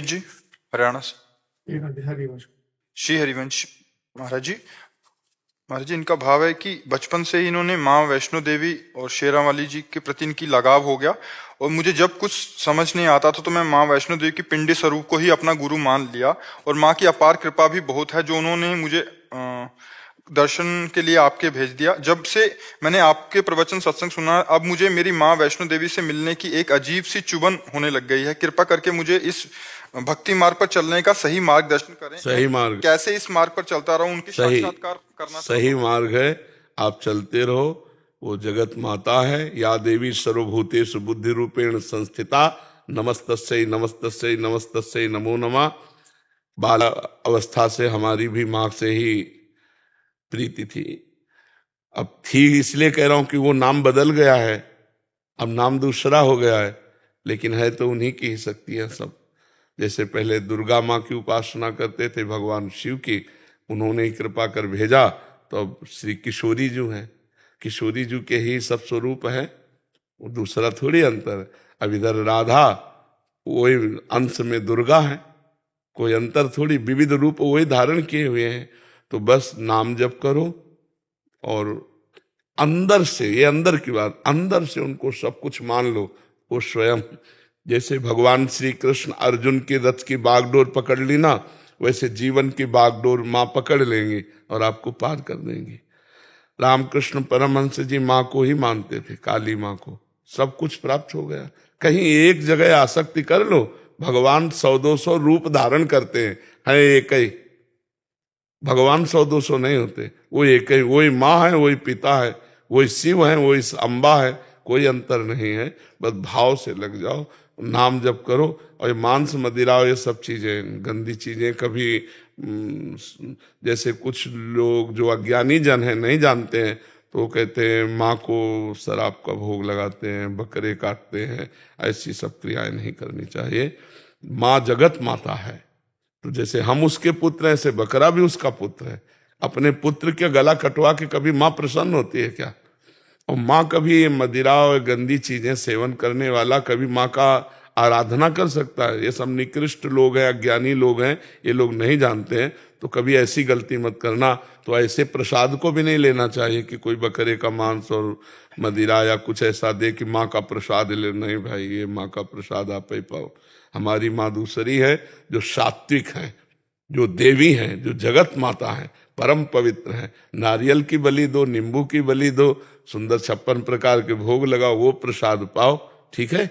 जी, हरियाणा से। हरिवंश। श्री हरिवंश महाराज जी। महाराज जी, इनका भाव है कि बचपन से ही इन्होंने माँ वैष्णो देवी और शेरावाली जी के प्रति इनकी लगाव हो गया, और मुझे जब कुछ समझ नहीं आता था तो मैं माँ वैष्णो देवी की पिंडी स्वरूप को ही अपना गुरु मान लिया। और माँ की अपार कृपा भी बहुत है जो उन्होंने मुझे दर्शन के लिए आपके भेज दिया। जब से मैंने आपके प्रवचन सत्संग सुना, अब मुझे मेरी माँ वैष्णो देवी से मिलने की एक अजीब सी चुभन होने लग गई है। कृपा करके मुझे इस भक्ति मार्ग पर चलने का सही मार्गदर्शन करें। सही मार्ग, कैसे इस मार्ग पर चलता रहूं, उनकी साक्षात्कार करना सही मार्ग है। आप चलते रहो, वो जगत माता है। या देवी सर्वभूतेषु बुद्धि रूपेण संस्थिता, नमस्तस्यै नमस्तस्यै नमस्तस्यै नमो नमः। बाल अवस्था से हमारी भी माँ से ही प्रीति थी। अब थी इसलिए कह रहा हूं कि वो नाम बदल गया है, अब नाम दूसरा हो गया है, लेकिन है तो उन्हीं की ही शक्तियां सब। जैसे पहले दुर्गा माँ की उपासना करते थे, भगवान शिव की, उन्होंने ही कृपा कर भेजा, तो अब श्री किशोरी जी हैं, किशोरी जी के ही सब स्वरूप है, वो दूसरा थोड़ी अंतर है। अब इधर राधा वही अंश में दुर्गा है, कोई अंतर थोड़ी, विविध रूप वही धारण किए हुए हैं। तो बस नाम जप करो और अंदर से, ये अंदर की बात, अंदर से उनको सब कुछ मान लो। वो स्वयं, जैसे भगवान श्री कृष्ण अर्जुन के रथ की बागडोर पकड़ ली ना, वैसे जीवन की बागडोर माँ पकड़ लेंगी और आपको पार कर देंगी। रामकृष्ण परमहंस जी माँ को ही मानते थे, काली माँ को, सब कुछ प्राप्त हो गया। कहीं एक जगह आसक्ति कर लो, भगवान 100-200 रूप धारण करते हैं, है एक ही भगवान। 100-200 नहीं होते, वो एक ही, वही माँ है, वही पिता है, वही शिव है, वही अम्बा है, कोई अंतर नहीं है। बस भाव से लग जाओ, नाम जप करो। और ये मांस मदिरा, ये सब चीजें गंदी चीजें कभी, जैसे कुछ लोग जो अज्ञानी जन है नहीं जानते हैं, तो वो कहते हैं माँ को शराब का भोग लगाते हैं, बकरे काटते हैं, ऐसी सब क्रियाएं नहीं करनी चाहिए। माँ जगत माता है, तो जैसे हम उसके पुत्र हैं, ऐसे बकरा भी उसका पुत्र है। अपने पुत्र के गला कटवा के कभी माँ प्रसन्न होती है क्या? और माँ कभी मदिरा और गंदी चीजें सेवन करने वाला कभी माँ का आराधना कर सकता है? ये सब निकृष्ट लोग हैं, अज्ञानी लोग हैं, ये लोग नहीं जानते हैं। तो कभी ऐसी गलती मत करना। तो ऐसे प्रसाद को भी नहीं लेना चाहिए कि कोई बकरे का मांस और मदिरा या कुछ ऐसा दे कि माँ का प्रसाद ले। नहीं भाई, ये माँ का प्रसाद आप ही पाओ। हमारी माँ दूसरी है, जो सात्विक है, जो देवी है, जो जगत माता है, परम पवित्र है। नारियल की बलि दो, नींबू की बलि दो, सुंदर 56 प्रकार के भोग लगाओ, वो प्रसाद पाओ। ठीक है।